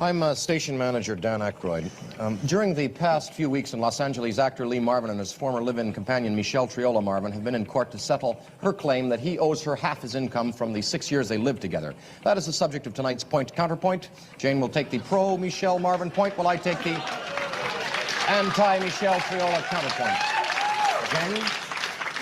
I'm station manager Dan Aykroyd. During the past few weeks in Los Angeles, actor Lee Marvin and his former live-in companion Michelle Triola Marvin have been in court to settle her claim that he owes her half his income from the 6 years they lived together. That is the subject of tonight's point-counterpoint. Jane will take the pro-Michelle Marvin point, while I take the anti-Michelle Triola counterpoint. Jane?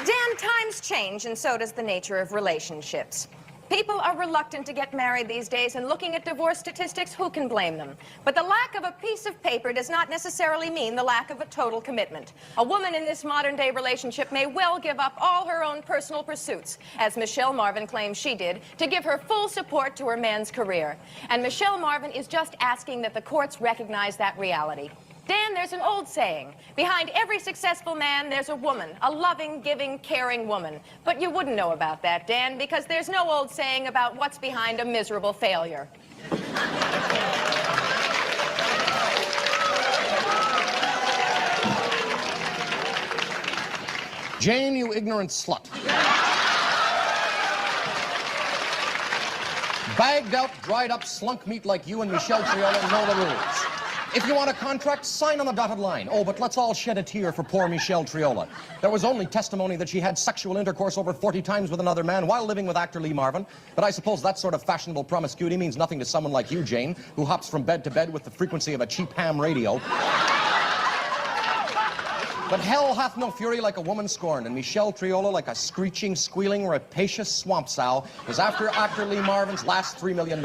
Dan, times change, and so does the nature of relationships. People are reluctant to get married these days, and looking at divorce statistics, who can blame them? But the lack of a piece of paper does not necessarily mean the lack of a total commitment. A woman in this modern-day relationship may well give up all her own personal pursuits, as Michelle Marvin claims she did, to give her full support to her man's career. And Michelle Marvin is just asking that the courts recognize that reality. Dan, there's an old saying, behind every successful man, there's a woman, a loving, giving, caring woman. But you wouldn't know about that, Dan, because there's no old saying about what's behind a miserable failure. Jane, you ignorant slut. Bagged out, dried up slunk meat like you and Michelle Triola know the rules. If you want a contract, sign on the dotted line. Oh, but let's all shed a tear for poor Michelle Triola. There was only testimony that she had sexual intercourse over 40 times with another man while living with actor Lee Marvin. But I suppose that sort of fashionable promiscuity means nothing to someone like you, Jane, who hops from bed to bed with the frequency of a cheap ham radio. But hell hath no fury like a woman scorned, and Michelle Triola, like a screeching, squealing, rapacious swamp sow, is after actor Lee Marvin's last $3 million.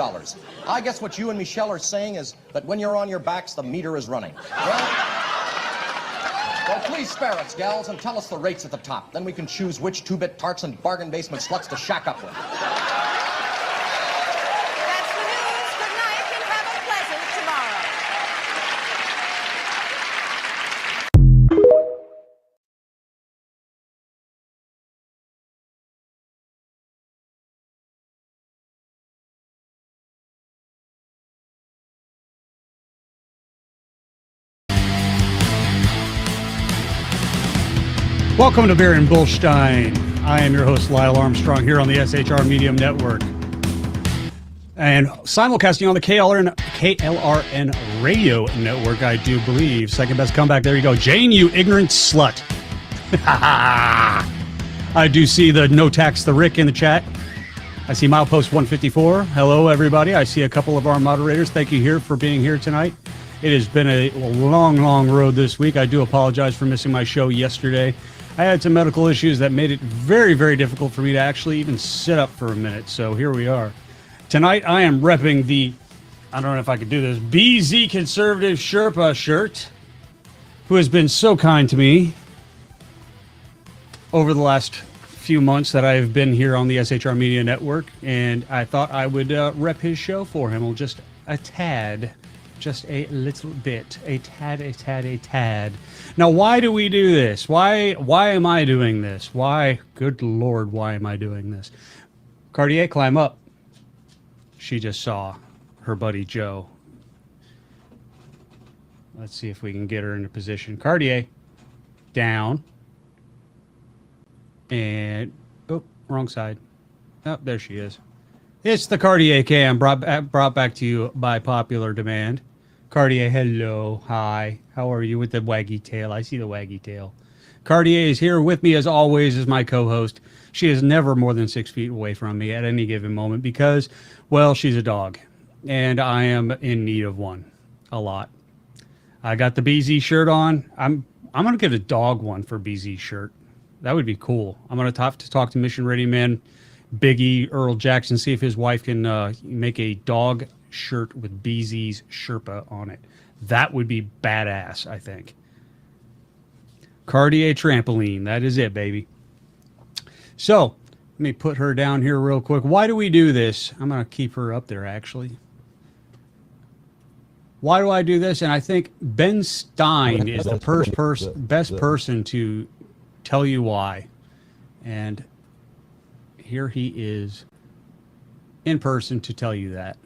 I guess what you and Michelle are saying is that when you're on your backs, the meter is running. Well, please spare us, gals, and tell us the rates at the top. Then we can choose which two-bit tarts and bargain basement sluts to shack up with. That's the news. Good night, and have a pleasant tomorrow. Welcome to Baron Bullstein. I am your host, Lyle Armstrong, here on the SHR Medium Network. And simulcasting on the KLRN Radio Network, I do believe. Second best comeback. There you go. Jane, you ignorant slut. I do see the No Tax the Rick in the chat. I see Milepost 154. Hello, everybody. I see a couple of our moderators. Thank you here for being here tonight. It has been a long, long road this week. I do apologize for missing my show yesterday. I had some medical issues that made it very, very difficult for me to actually even sit up for a minute. So here we are. Tonight I am repping the, I don't know if I could do this, BZ Conservative Sherpa shirt, who has been so kind to me over the last few months that I have been here on the SHR Media Network. And I thought I would rep his show for him, just a tad. Just a little bit, a tad. Now, why do we do this? Why am I doing this? Why, good Lord, why am I doing this? Cartier, climb up. She just saw her buddy Joe. Let's see if we can get her in a position. Cartier, down. And, oh, wrong side. Oh, there she is. It's the Cartier cam brought back to you by popular demand. Cartier, hello, hi, how are you with the waggy tail? I see the waggy tail. Cartier is here with me as always as my co-host. She is never more than 6 feet away from me at any given moment because, well, she's a dog, and I am in need of one, a lot. I got the BZ shirt on. I'm gonna get a dog one for BZ shirt. That would be cool. I'm gonna talk to Mission Ready Man, Biggie Earl Jackson, see if his wife can make a dog shirt with BZ's Sherpa on it. That would be badass, I think. Cartier trampoline. That is it, baby. So, let me put her down here real quick. Why do we do this? I'm going to keep her up there, actually. Why do I do this? And I think Ben Stein is the best person to tell you why. And here he is in person to tell you that.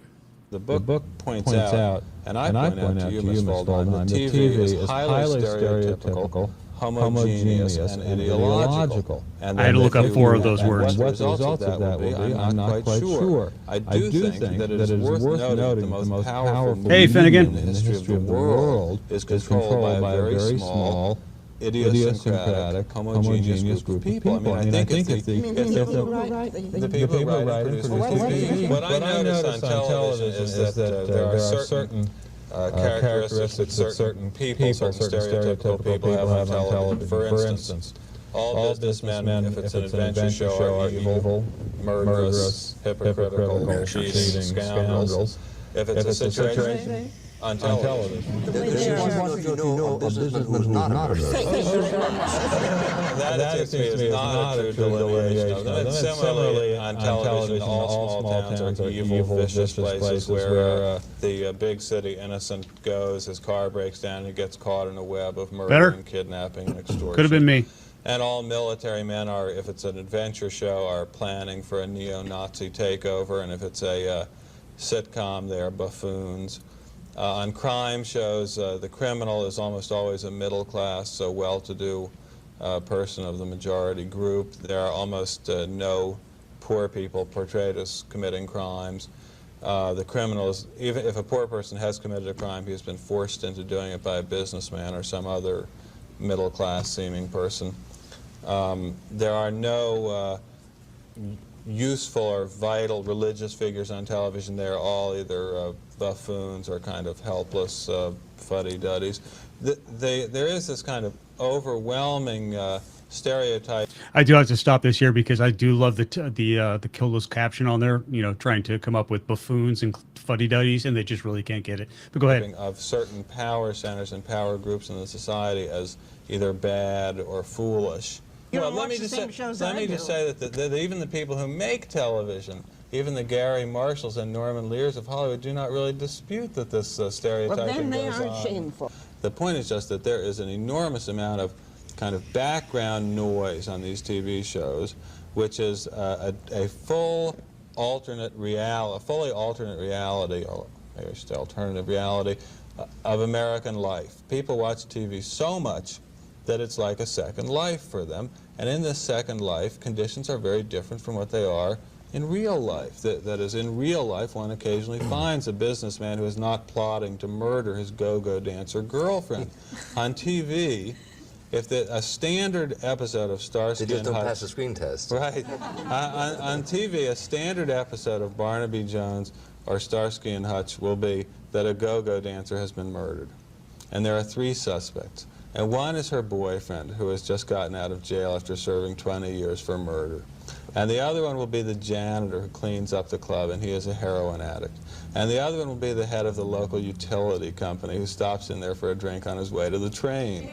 The book points out, and I point out to you, Ms. Waldheim, that TV is highly stereotypical, homogeneous and ideological. And I had to look up 4 of those and words. What the results of that will be, I'm not quite sure. I do think that it is worth noting that the most powerful Hey, Finnegan. in the history of the world is controlled by a very small, idiosyncratic, homogeneous group of people. I mean, I think if the people who write and produce TV, what I notice on television is that there are certain characteristics that certain people, certain stereotypical people have on television. For instance, all businessmen, if it's an adventure show, are evil, murderous, hypocritical, cheating scoundrels. If it's a situation on television. That seems to me is not a true delineation of them. Similarly, on television, all small towns are evil, vicious places where the big city innocent goes, his car breaks down, and he gets caught in a web of murder and kidnapping and extortion. Could have been me. And all military men are, if it's an adventure show, are planning for a neo-Nazi takeover, and if it's a sitcom, they are buffoons. On crime shows, the criminal is almost always a middle-class, so well-to-do person of the majority group. There are almost no poor people portrayed as committing crimes. The criminal is, even if a poor person has committed a crime, he has been forced into doing it by a businessman or some other middle-class seeming person. There are no useful or vital religious figures on television. They're all either buffoons or kind of helpless fuddy-duddies. There is this kind of overwhelming stereotype. I do have to stop this here because I do love the kill list caption on there, you know, trying to come up with buffoons and fuddy-duddies, and they just really can't get it. But go ahead. Of certain power centers and power groups in the society as either bad or foolish. Well, let me just say that even the people who make television, even the Gary Marshalls and Norman Lears of Hollywood, do not really dispute that this stereotyping goes on. Well, then they aren't shameful. The point is just that there is an enormous amount of kind of background noise on these TV shows, which is a fully alternate reality, or maybe I should say alternative reality, of American life. People watch TV so much that it's like a second life for them. And in this second life, conditions are very different from what they are in real life. That is, in real life, one occasionally finds a businessman who is not plotting to murder his go-go dancer girlfriend. On TV, if a standard episode of Starsky They just and don't Hutch... pass the screen test. Right. On TV, a standard episode of Barnaby Jones or Starsky and Hutch will be that a go-go dancer has been murdered. And there are 3 suspects. And one is her boyfriend, who has just gotten out of jail after serving 20 years for murder. And the other one will be the janitor who cleans up the club, and he is a heroin addict. And the other one will be the head of the local utility company who stops in there for a drink on his way to the train.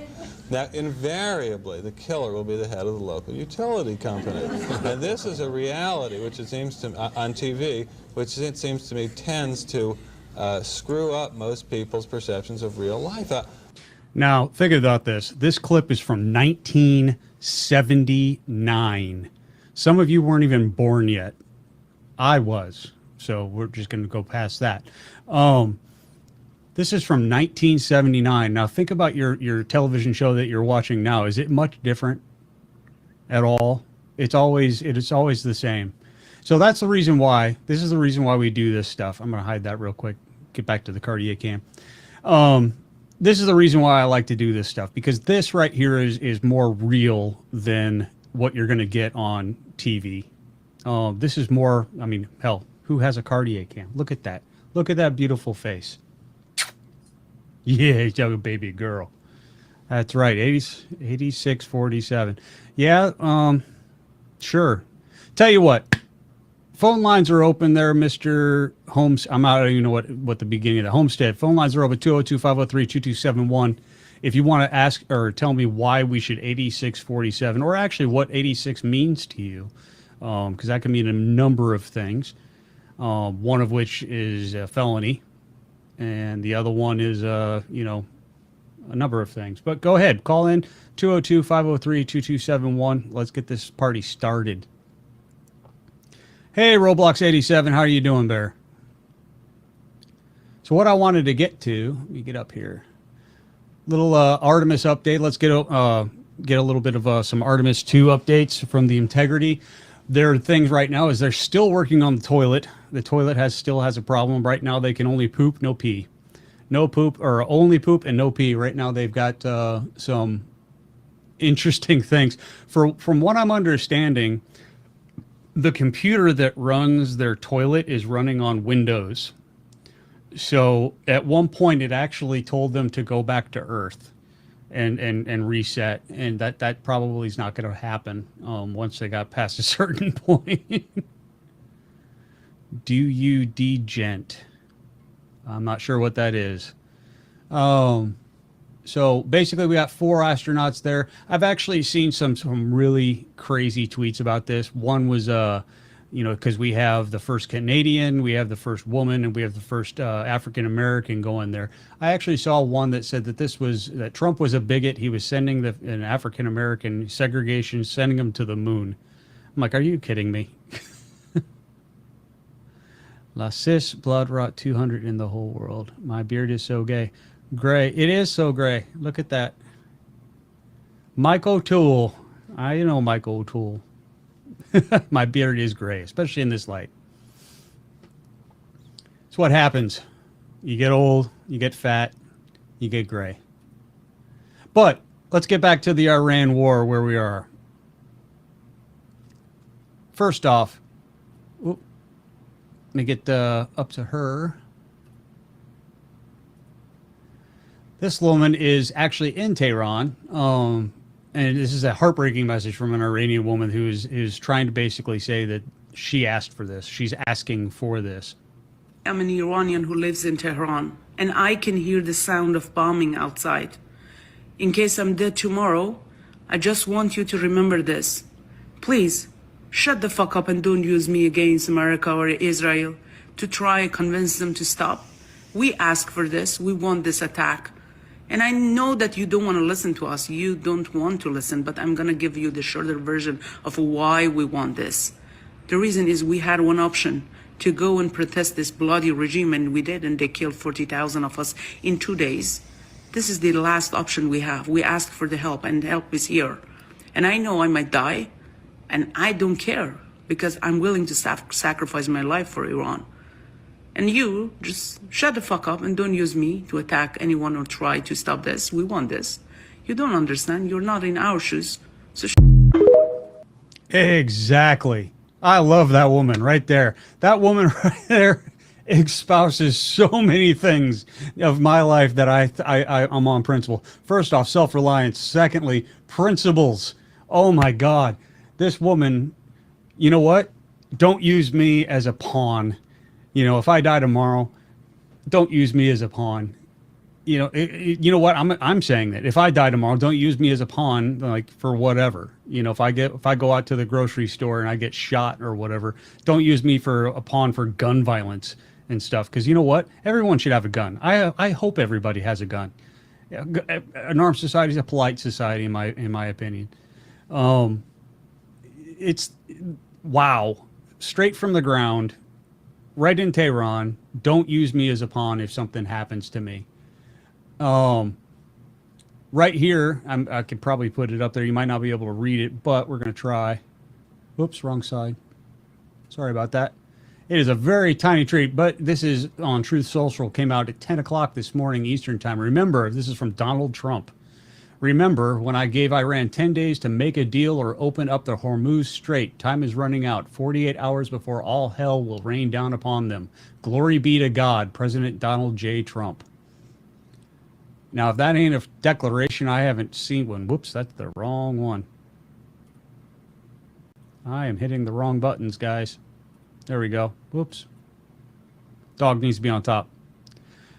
Now, invariably, the killer will be the head of the local utility company. And this is a reality, which it seems to on TV, which it seems to me tends to screw up most people's perceptions of real life. Now, think about this. This clip is from 1979. Some of you weren't even born yet. I was. So we're just going to go past that. This is from 1979. Now, think about your television show that you're watching now. Is it much different at all? It is always the same. So that's the reason why. This is the reason why we do this stuff. I'm going to hide that real quick. Get back to the Cartier cam. This is the reason why I like to do this stuff, because this right here is more real than what you're going to get on TV. This is more, I mean, hell, who has a Cartier cam? Look at that. Look at that beautiful face. Yeah, young baby girl. That's right, 8647. Yeah, sure. Tell you what. Phone lines are open there, Mr. Holmes. I don't even know what the beginning of the Homestead. Phone lines are open, 202-503-2271. If you want to ask or tell me why we should 8647, or actually what 86 means to you, because that can mean a number of things, one of which is a felony, and the other one is, you know, a number of things. But go ahead, call in, 202-503-2271. Let's get this party started. Hey, Roblox87, how are you doing, Bear? So what I wanted to get to, let me get up here. Little Artemis update. Let's get get a little bit of some Artemis 2 updates from the integrity. Their things right now is they're still working on the toilet. The toilet still has a problem. Right now they can only poop, no pee. No poop, or only poop and no pee. Right now they've got some interesting things. From what I'm understanding, the computer that runs their toilet is running on Windows. So at one point it actually told them to go back to Earth and reset, and that probably is not going to happen once they got past a certain point. Do you degent? I'm not sure what that is. So basically we got 4 astronauts there. I've actually seen some really crazy tweets about this. One was because we have the first Canadian, we have the first woman, and we have the first African American going there. I actually saw one that said that Trump was a bigot. He was sending an African American segregation, sending him to the moon. I'm like, are you kidding me? La Cis Blood Rot 200 in the whole world. My beard is so gay. Gray. It is so gray. Look at that. Mike O'Toole. I know Mike O'Toole. My beard is gray, especially in this light. It's what happens. You get old, you get fat, you get gray. But let's get back to the Iran war where we are. First off, let me get up to her. This woman is actually in Tehran. And this is a heartbreaking message from an Iranian woman who is trying to basically say that she asked for this. She's asking for this. I'm an Iranian who lives in Tehran, and I can hear the sound of bombing outside. In case I'm dead tomorrow, I just want you to remember this. Please, shut the fuck up and don't use me against America or Israel to try and convince them to stop. We asked for this. We want this attack. And I know that you don't want to listen to us. You don't want to listen, but I'm going to give you the shorter version of why we want this. The reason is we had one option, to go and protest this bloody regime, and we did, and they killed 40,000 of us in 2 days. This is the last option we have. We asked for the help, and the help is here. And I know I might die, and I don't care, because I'm willing to sacrifice my life for Iran. And you just shut the fuck up and don't use me to attack anyone or try to stop this. We want this. You don't understand. You're not in our shoes. So exactly. I love that woman right there. That woman right there espouses so many things of my life that I'm on principle. First off, self-reliance. Secondly, principles. Oh my God. This woman, you know what? Don't use me as a pawn. You know, if I die tomorrow, don't use me as a pawn. You know, you know what? I'm saying that if I die tomorrow, don't use me as a pawn, like for whatever. You know, if I go out to the grocery store and I get shot or whatever, don't use me for a pawn for gun violence and stuff. Because you know what? Everyone should have a gun. I hope everybody has a gun. An armed society is a polite society, in my opinion. It's wow, straight from the ground. Right in Tehran, don't use me as a pawn if something happens to me. Right here, I could probably put it up there. You might not be able to read it, but we're going to try. Whoops, wrong side. Sorry about that. It is a very tiny treat, but this is on Truth Social. Came out at 10 o'clock this morning Eastern time. Remember, this is from Donald Trump. Remember when I gave Iran 10 days to make a deal or open up the Hormuz Strait. Time is running out. 48 hours before all hell will rain down upon them. Glory be to God, President Donald J. Trump. Now, if that ain't a declaration, I haven't seen one. Whoops, that's the wrong one. I am hitting the wrong buttons, guys. There we go. Whoops. Dog needs to be on top.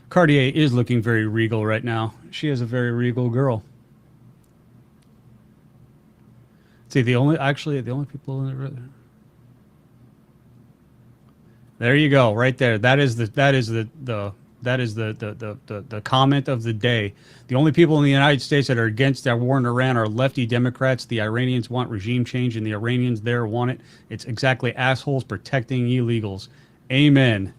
Cartier is looking very regal right now. She is a very regal girl. See, the only people in the there you go, right there. That is the comment of the day. The only people in the United States that are against that war in Iran are lefty Democrats. The Iranians want regime change, and the Iranians there want it. It's exactly assholes protecting illegals. Amen.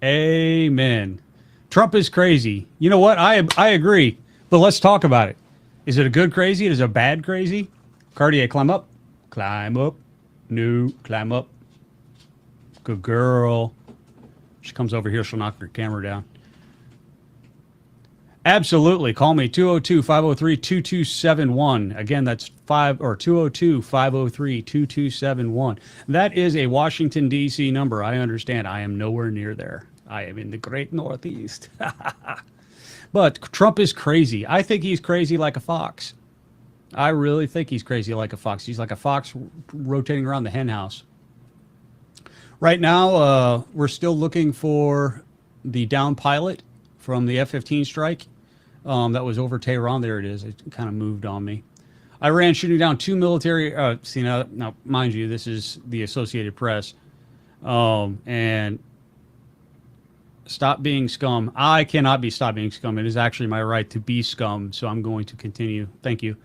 Amen. Trump is crazy. You know what? I agree, but let's talk about it. Is it a good crazy? Is it a bad crazy? Cartier, climb up. Climb up. No, climb up. Good girl. She comes over here, she'll knock her camera down. Absolutely. Call me 202-503-2271. Again, that's 202-503-2271. That is a Washington, D.C. number. I understand. I am nowhere near there. I am in the great Northeast. But Trump is crazy. I think he's crazy like a fox. I really think he's crazy like a fox. He's like a fox rotating around the hen house. Right now, we're still looking for the down pilot from the F-15 strike that was over Tehran. There it is. It kind of moved on me. Iran shooting down 2 military. See, now, mind you, this is the Associated Press. And stop being scum. I cannot be stop being scum. It is actually my right to be scum, so I'm going to continue. Thank you.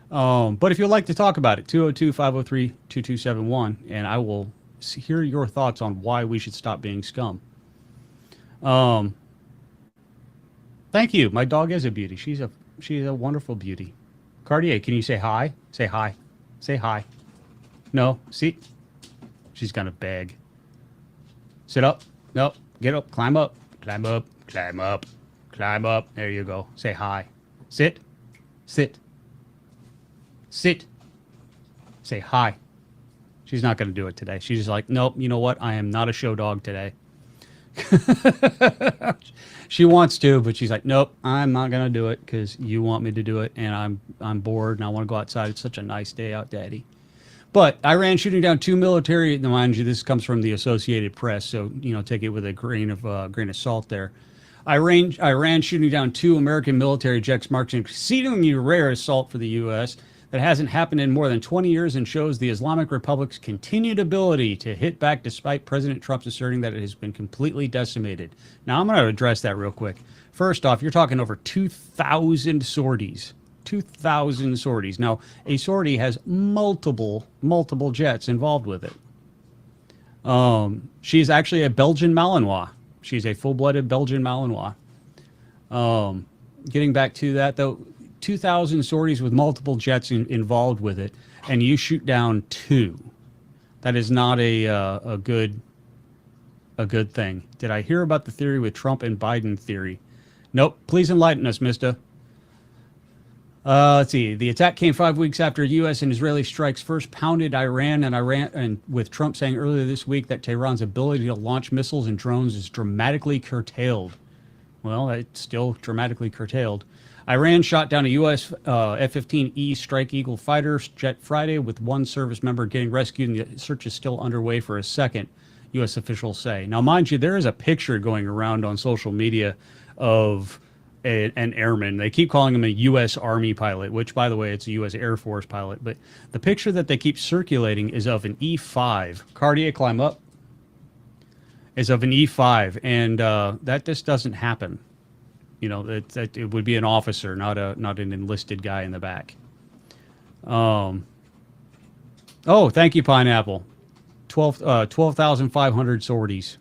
But if you'd like to talk about it, 202-503-2271, and I will hear your thoughts on why we should stop being scum. Thank you. My dog is a beauty. She's a wonderful beauty. Cartier, can you say hi? Say hi. Say hi. No. See? She's gonna beg. Sit up. No. Get up. Climb up. Climb up. Climb up. Climb up. There you go. Say hi. Sit. Sit. Sit. Say hi. She's not going to do it today. She's just like, nope, you know what? I am not a show dog today. She wants to, but she's like, nope, I'm not going to do it because you want me to do it, and I'm bored, and I want to go outside. It's such a nice day out, Daddy. But Iran shooting down 2 military, now mind you, this comes from the Associated Press, so, take it with a grain of salt there. Iran shooting down 2 American military jets marks an exceedingly rare assault for the U.S., that hasn't happened in more than 20 years and shows the Islamic Republic's continued ability to hit back despite President Trump's asserting that it has been completely decimated. Now, I'm going to address that real quick. First off, you're talking over 2,000 sorties. 2,000 sorties. Now, a sortie has multiple jets involved with it. She's actually a Belgian Malinois. She's a full-blooded Belgian Malinois. Getting back to that, though, 2,000 sorties with multiple jets involved with it, and you shoot down 2. That is not a good thing. Did I hear about the theory with Trump and Biden theory? Nope. Please enlighten us, mister. Let's see. The attack came 5 weeks after U.S. and Israeli strikes first pounded Iran, and with Trump saying earlier this week that Tehran's ability to launch missiles and drones is dramatically curtailed. Well, it's still dramatically curtailed. Iran shot down a U.S. F-15E Strike Eagle fighter jet Friday, with 1 service member getting rescued, and the search is still underway for a second, U.S. officials say. Now, mind you, there is a picture going around on social media of an airman. They keep calling him a U.S. Army pilot, which, by the way, it's a U.S. Air Force pilot. But the picture that they keep circulating is of an E-5. Cartier, climb up. Is of an E-5, and that just doesn't happen. That it would be an officer, not an enlisted guy in the back. Oh, thank you, Pineapple. 12,500 sorties.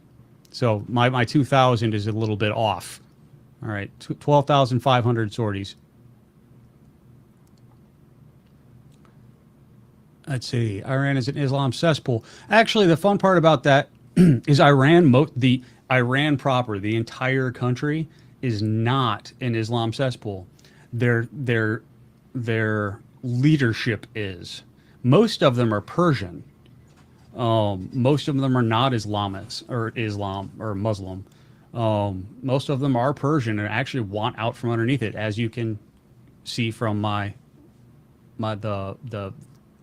So my 2,000 is a little bit off. All right, 12,500 sorties. Let's see. Iran is an Islam cesspool. Actually, the fun part about that is the Iran proper, the entire country, is not an Islam cesspool. Their leadership is. Most of them are Persian. Most of them are not Islamists or Islam or Muslim. Most of them are Persian and actually want out from underneath it, as you can see from the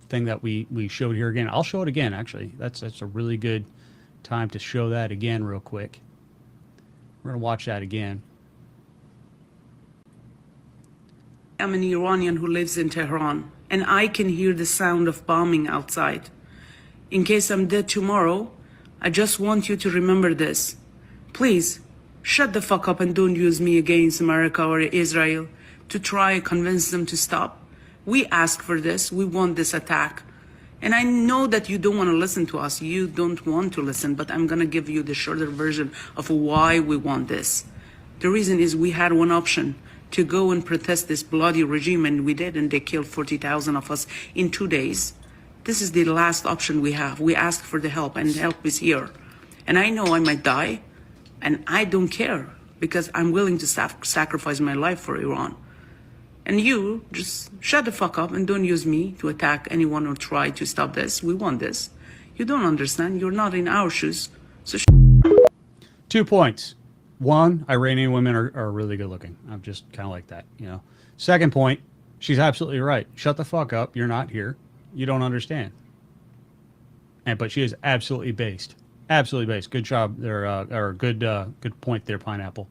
thing that we showed here again. I'll show it again. Actually, that's a really good time to show that again real quick. We're gonna watch that again. I'm an Iranian who lives in Tehran, and I can hear the sound of bombing outside. In case I'm dead tomorrow, I just want you to remember this. Please, shut the fuck up and don't use me against America or Israel to try and convince them to stop. We ask for this. We want this attack. And I know that you don't want to listen to us. You don't want to listen, but I'm going to give you the shorter version of why we want this. The reason is we had one option, to go and protest this bloody regime, and we did, and they killed 40,000 of us in 2 days. This is the last option we have. We ask for the help, and help is here. And I know I might die, and I don't care, because I'm willing to sacrifice my life for Iran. And you just shut the fuck up and don't use me to attack anyone or try to stop this. We want this. You don't understand. You're not in our shoes. So 2 points. One, Iranian women are really good looking. I'm just kind of like that, you know. Second point, she's absolutely right. Shut the fuck up. You're not here. You don't understand. But she is absolutely based. Absolutely based. Good job there, or good point there, Pineapple.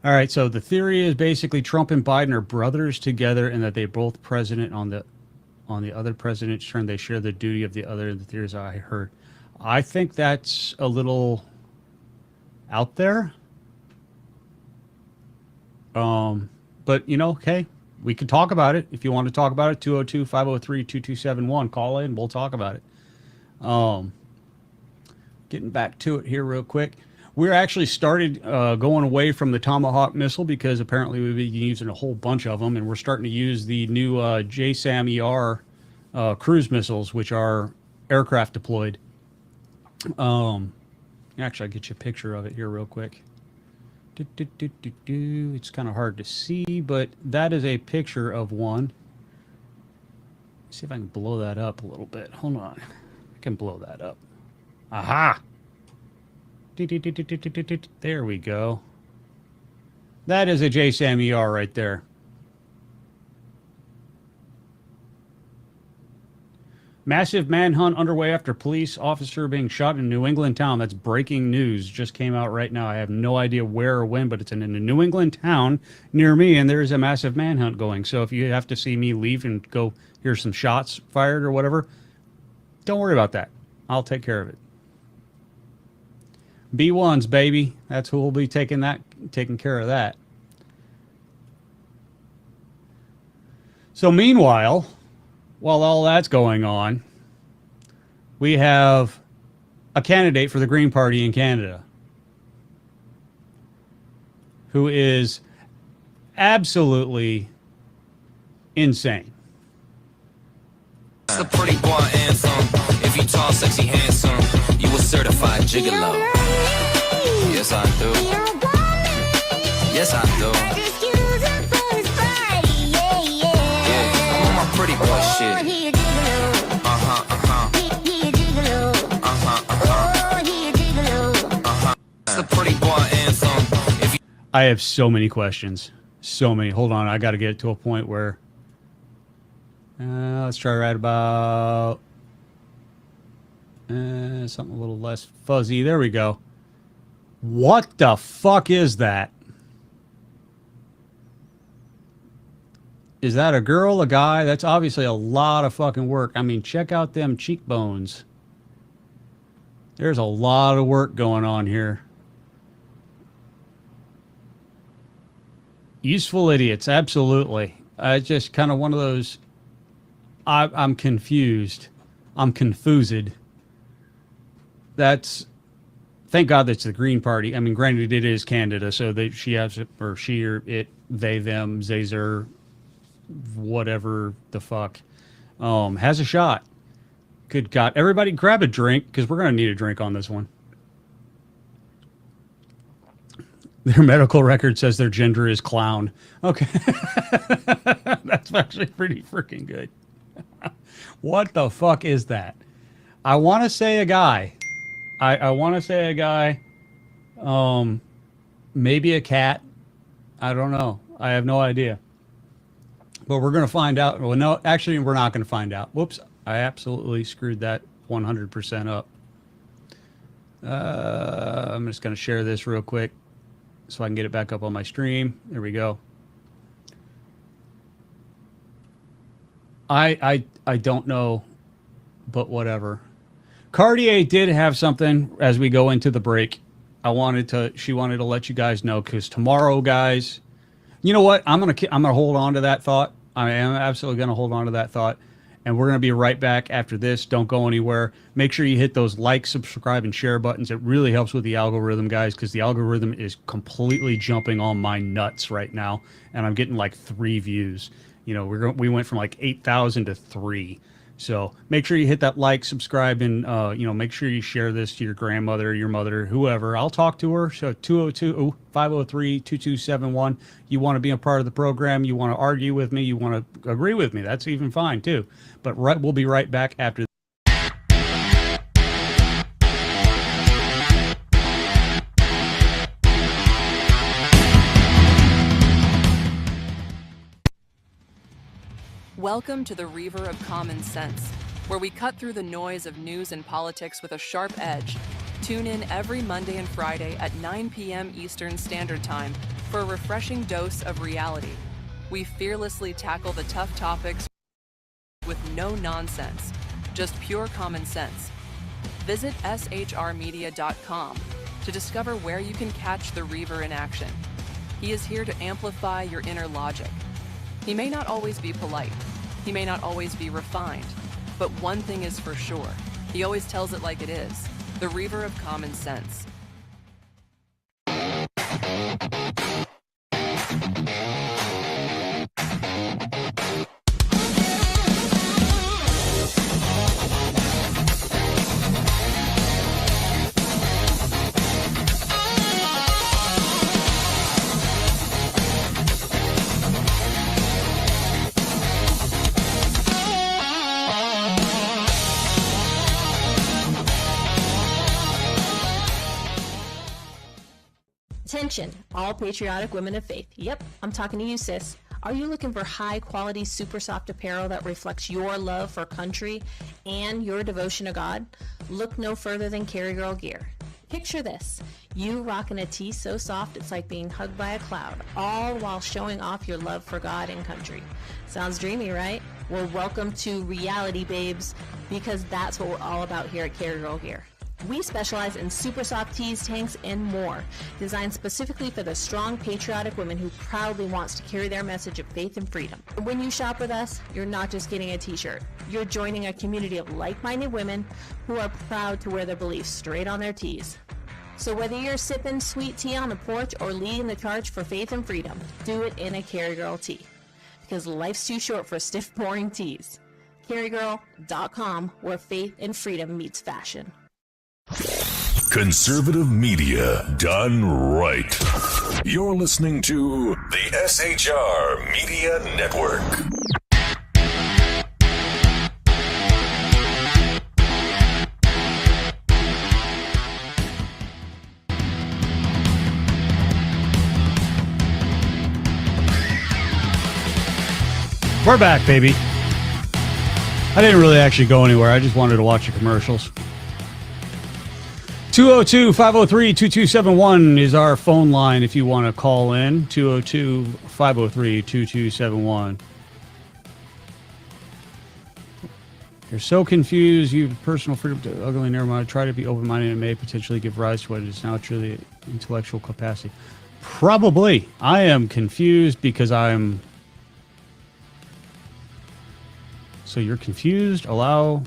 All right, so the theory is basically Trump and Biden are brothers together, and that they both president on the other president's turn. They share the duty of the other. The theories I heard. I think that's a little out there. But you know, okay, we can talk about it if you want to talk about it. 202-503-2271. Call in. We'll talk about it. Getting back to it here real quick. We're actually started going away from the Tomahawk missile because apparently we've been using a whole bunch of them, and we're starting to use the new JSAM-ER cruise missiles, which are aircraft deployed. Actually, I'll get you a picture of it here real quick. It's kind of hard to see, but that is a picture of one. Let's see if I can blow that up a little bit. Hold on. I can blow that up. Aha! There we go. That is a JSAM-ER right there. Massive manhunt underway after police officer being shot in a New England town. That's breaking news. Just came out right now. I have no idea where or when, but it's in a New England town near me, and there's a massive manhunt going. So if you have to see me leave and go hear some shots fired or whatever, don't worry about that. I'll take care of it. B1s, baby. That's who will be taking care of that. So meanwhile, while all that's going on, we have a candidate for the Green Party in Canada who is absolutely insane. It's a pretty boy anthem. If you tall, sexy, handsome, you a certified gigolo. Yes, I do. Yes, I do. Yeah, I'm on my pretty boy shit. It's a pretty boy anthem. If you I have so many questions. So many. Hold on. I got to get it to a point where... let's try right about... something a little less fuzzy. There we go. What the fuck is that? Is that a girl, a guy? That's obviously a lot of fucking work. I mean, check out them cheekbones. There's a lot of work going on here. Useful idiots, absolutely. It's just kind of one of those... I'm confused. I'm confused. That's... Thank God that's the Green Party. I mean, granted, it is Canada, so she has it, or she or it, they, them, Zazer, whatever the fuck, has a shot. Good God. Everybody grab a drink, because we're going to need a drink on this one. Their medical record says their gender is clown. Okay. That's actually pretty freaking good. What the fuck is that? I want to say a guy. I want to say a guy. Maybe a cat. I don't know. I have no idea. But we're going to find out. Well, no, actually, we're not going to find out. Whoops. I absolutely screwed that 100% up. I'm just going to share this real quick so I can get it back up on my stream. There we go. I don't know, but whatever. Cartier did have something as we go into the break. She wanted to let you guys know, because tomorrow, guys, you know what? I'm gonna hold on to that thought. I am absolutely gonna hold on to that thought. And we're going to be right back after this. Don't go anywhere. Make sure you hit those like, subscribe, and share buttons. It really helps with the algorithm, guys, because the algorithm is completely jumping on my nuts right now. And I'm getting like 3 views. You know, we went from like 8,000 to 3. So make sure you hit that like, subscribe, and, you know, make sure you share this to your grandmother, your mother, whoever. I'll talk to her. So 202-503-2271. You want to be a part of the program. You want to argue with me. You want to agree with me. That's even fine, too. But we'll be right back after. Welcome to the Reaver of Common Sense, where we cut through the noise of news and politics with a sharp edge. Tune in every Monday and Friday at 9 p.m. Eastern Standard Time for a refreshing dose of reality. We fearlessly tackle the tough topics with no nonsense, just pure common sense. Visit shrmedia.com to discover where you can catch the Reaver in action. He is here to amplify your inner logic. He may not always be polite. He may not always be refined. But one thing is for sure. He always tells it like it is. The Reaver of Common Sense. Attention, all patriotic women of faith. Yep, I'm talking to you, sis. Are you looking for high-quality, super soft apparel that reflects your love for country and your devotion to God? Look no further than Carry Girl Gear. Picture this. You rocking a tee so soft it's like being hugged by a cloud, all while showing off your love for God and country. Sounds dreamy, right? Well, welcome to reality, babes, because that's what we're all about here at Carry Girl Gear. We specialize in super soft tees, tanks, and more, designed specifically for the strong, patriotic woman who proudly wants to carry their message of faith and freedom. When you shop with us, you're not just getting a t-shirt. You're joining a community of like-minded women who are proud to wear their beliefs straight on their tees. So whether you're sipping sweet tea on the porch or leading the charge for faith and freedom, do it in a Carry Girl tee. Because life's too short for stiff, boring tees. CarryGirl.com, where faith and freedom meets fashion. Conservative media done right. You're listening to the SHR Media Network. We're back, baby. I didn't really actually go anywhere. I just wanted to watch the commercials. 202-503-2271 is our phone line if you want to call in. 202-503-2271. You're so confused. You have personal freedom to ugly. Never mind. Try to be open-minded and may potentially give rise to what is now truly intellectual capacity. Probably. I am confused because I'm... So you're confused? Allow...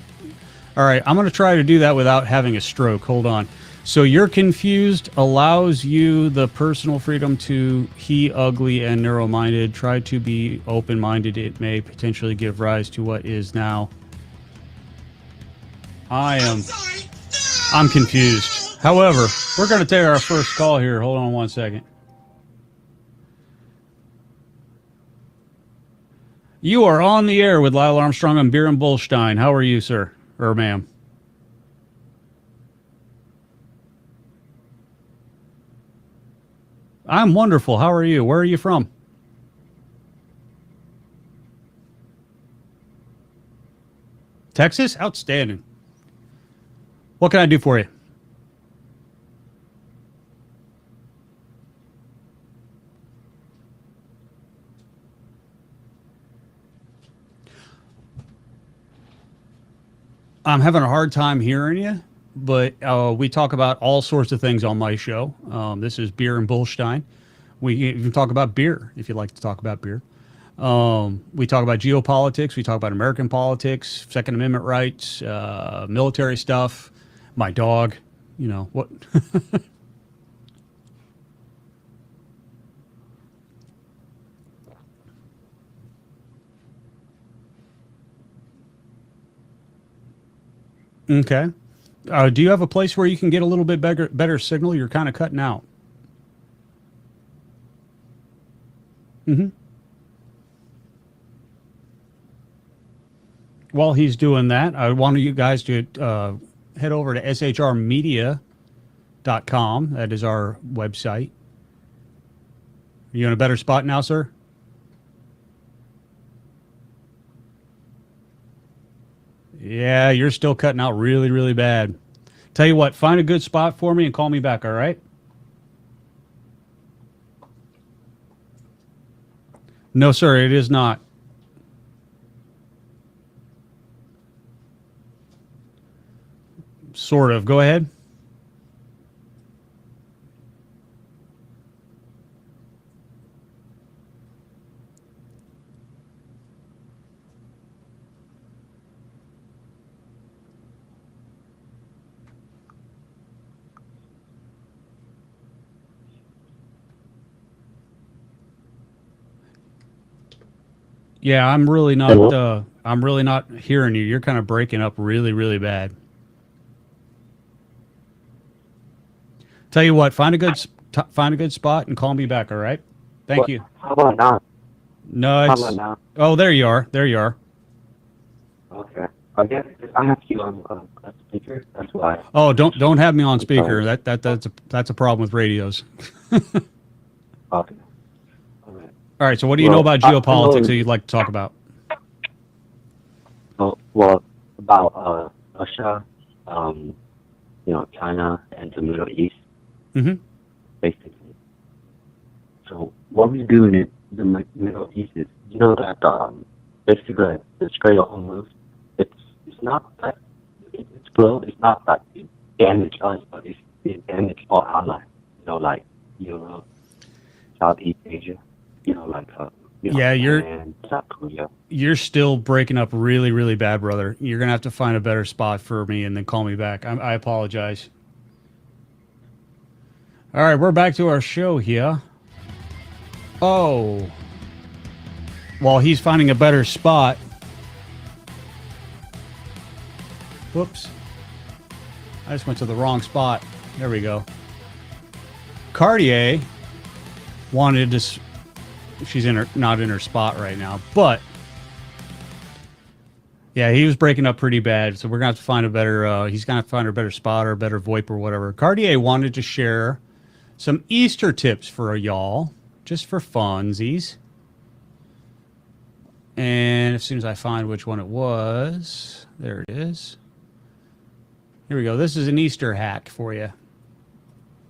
All right, I'm going to try to do that without having a stroke. Hold on. So you're confused allows you the personal freedom to he ugly and narrow-minded. Try to be open-minded. It may potentially give rise to what is now. I'm confused. However, we're going to take our first call here. Hold on one second. You are on the air with Lyle Armstrong and Beer and Bullstein. How are you, sir? Or ma'am? I'm wonderful. How are you? Where are you from? Texas? Outstanding. What can I do for you? I'm having a hard time hearing you, but we talk about all sorts of things on my show. This is Beer and Bullstein. We even talk about beer, if you'd like to talk about beer. We talk about geopolitics. We talk about American politics, Second Amendment rights, military stuff, my dog, you know, what. Okay. Do you have a place where you can get a little bit better signal? You're kind of cutting out. Mm-hmm. While he's doing that, I want you guys to head over to shrmedia.com. That is our website. Are you in a better spot now, sir? Yeah, you're still cutting out really, really bad. Tell you what, find a good spot for me and call me back, all right? No, sir, it is not. Sort of. Go ahead. Yeah, I'm really not. I'm really not hearing you. You're kind of breaking up really, really bad. Tell you what, find a good spot and call me back. All right. Thank you. How about now? No, How it's. about now? Oh, there you are. There you are. Okay. I guess I have you on a speaker. That's why. Oh, don't have me on speaker. That's a problem with radios. Okay. All right. So, what do you know about geopolitics that you'd like to talk about? Well, about Russia, China, and the Middle East. Mm-hmm. Basically. So what we do in the Middle East is, that basically the Strait of Hormuz, it's not that it's closed. It's not that it damage us, but it damage all allies. Like Europe, Southeast Asia. Yeah, and South Korea. You're still breaking up really, really bad, brother. You're gonna have to find a better spot for me and then call me back. I apologize. All right, we're back to our show here. Oh, while he's finding a better spot. Whoops. I just went to the wrong spot. There we go. Cartier wanted to... She's not in her spot right now, but... Yeah, he was breaking up pretty bad, so we're going to have to find a better... he's going to find a better spot or a better VoIP or whatever. Cartier wanted to share some Easter tips for y'all, just for funsies. And as soon as I find which one it was... There it is. Here we go. This is an Easter hack for you.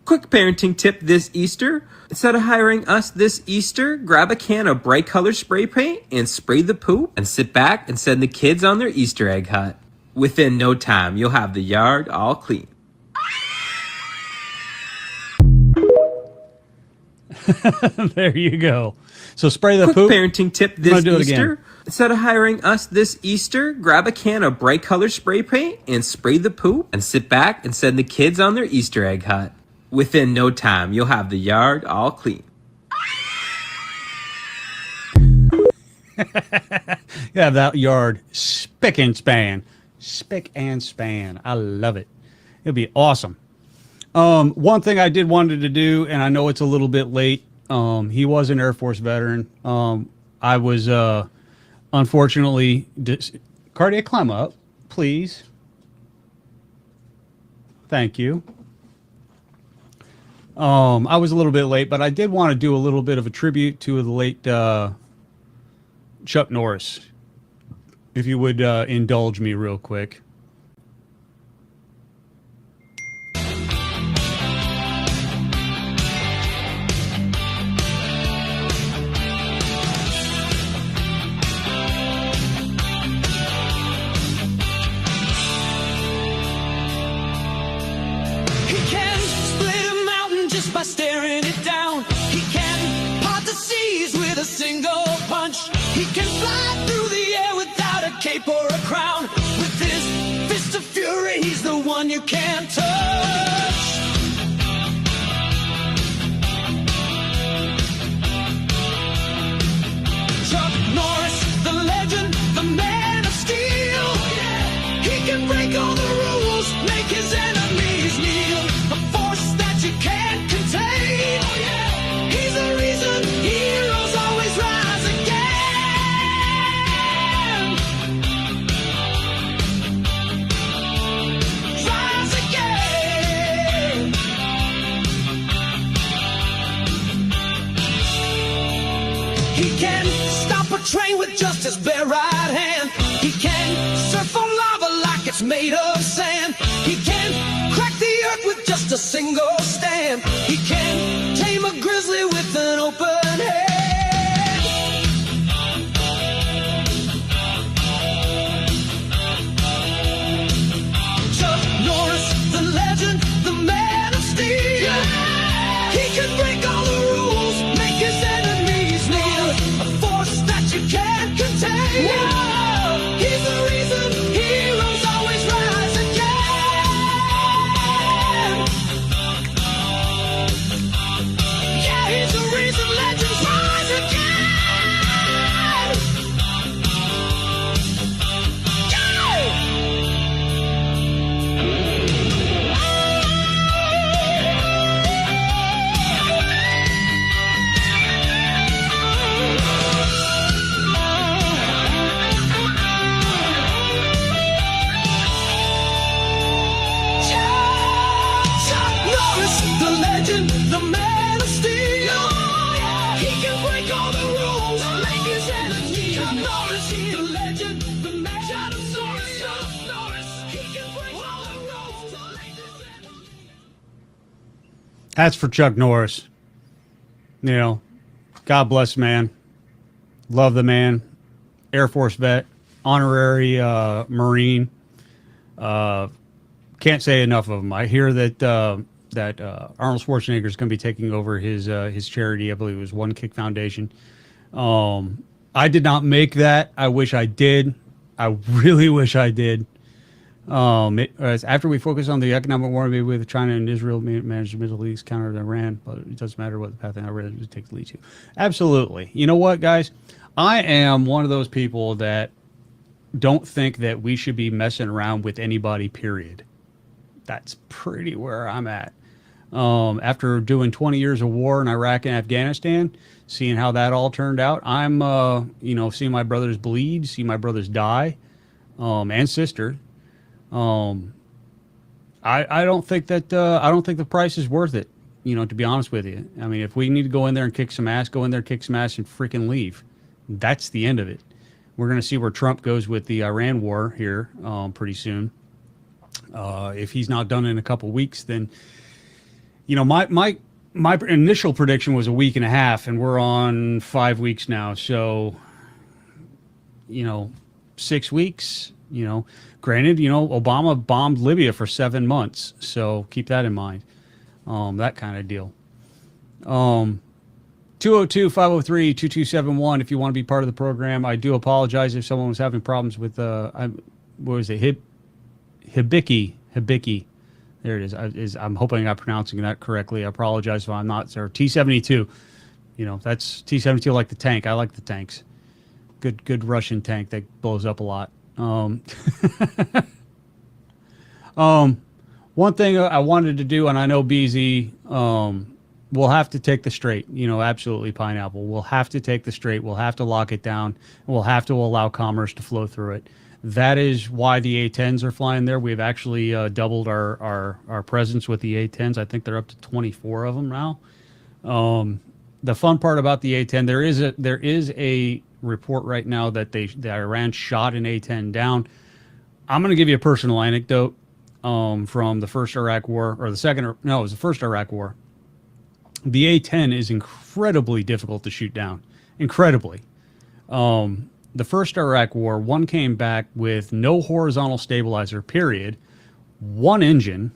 Quick parenting tip this Easter. Instead of hiring us this Easter, grab a can of bright color spray paint and spray the poop and sit back and send the kids on their Easter egg hunt. Within no time, you'll have the yard all clean. There you go. So spray the Quick poop. parenting tip this Easter. Instead of hiring us this Easter, grab a can of bright color spray paint and spray the poop and sit back and send the kids on their Easter egg hunt. Within no time, you'll have the yard all clean. Yeah, that yard spick and span. Spick and span. I love it. It'll be awesome. One thing I did wanted to do, and I know it's a little bit late. He was an Air Force veteran. I was unfortunately... Cartier, climb up, please. Thank you. I was a little bit late, but I did want to do a little bit of a tribute to the late Chuck Norris. If you would indulge me real quick. By staring it down, he can part the seas with a single punch. He can fly through the air without a cape or a crown. With his fist of fury, he's the one you can't touch. Chuck Norris, the legend, the man of steel. He can break all the rules, make his enemies kneel. A force that you can't contain. He's the reason heroes always rise again. Rise again. He can stop a train with just his bare right hand. He can surf on lava like it's made of sand. He can crack the earth with just a single stand. He can tame a grizzly with an open hand. Chuck Norris, the legend, the man of steel. He can break all the rules, make his enemies kneel. A force that you can't contain. He's the reason heroes always rise again. Yeah, he's the reason legends rise again. Chuck Norris, the legend, the man of steel. He can break all the rules, make his enemies. Chuck Norris, the legend, the man of steel. Chuck Norris, he can break all the rules, make his enemies. That's for Chuck Norris. You know, God bless the man. Love the man. Air Force vet, honorary Marine. Can't say enough of him. I hear that Arnold Schwarzenegger is going to be taking over his charity. I believe it was One Kick Foundation. I did not make that. I wish I did. I really wish I did. After we focus on the economic war with China and Israel manage the Middle East, counter Iran, but it doesn't matter what the path I read it takes to lead to. Absolutely. You know what, guys? I am one of those people that don't think that we should be messing around with anybody, period. That's pretty where I'm at. After doing 20 years of war in Iraq and Afghanistan, seeing how that all turned out, I'm, seeing my brothers bleed, see my brothers die, and sister. I don't think that the price is worth it, to be honest with you. I mean, if we need to go in there and kick some ass, go in there, kick some ass, and freaking leave. That's the end of it. We're going to see where Trump goes with the Iran war here pretty soon. If he's not done in a couple weeks, then, my initial prediction was a week and a half, and we're on 5 weeks now. So, 6 weeks, granted, Obama bombed Libya for 7 months. So keep that in mind. That kind of deal. 202-503-2271 if you want to be part of the program. I do apologize if someone was having problems with Hibiki. There it is. I'm hoping I'm pronouncing that correctly. I apologize if I'm not. Or T-72. That's T-72 like the tank. I like the tanks. Good Russian tank that blows up a lot. One thing I wanted to do, and I know BZ, we'll have to take the Strait, absolutely, Pineapple. We'll have to take the Strait. We'll have to lock it down. And we'll have to allow commerce to flow through it. That is why the A-10s are flying there. We've actually doubled our presence with the A-10s. I think they're up to 24 of them now. The fun part about the A-10, there is a report right now that Iran shot an A-10 down. I'm going to give you a personal anecdote from the first Iraq War, or it was the first Iraq War. The A-10 is incredibly difficult to shoot down. Incredibly. The first Iraq War, one came back with no horizontal stabilizer, period, one engine,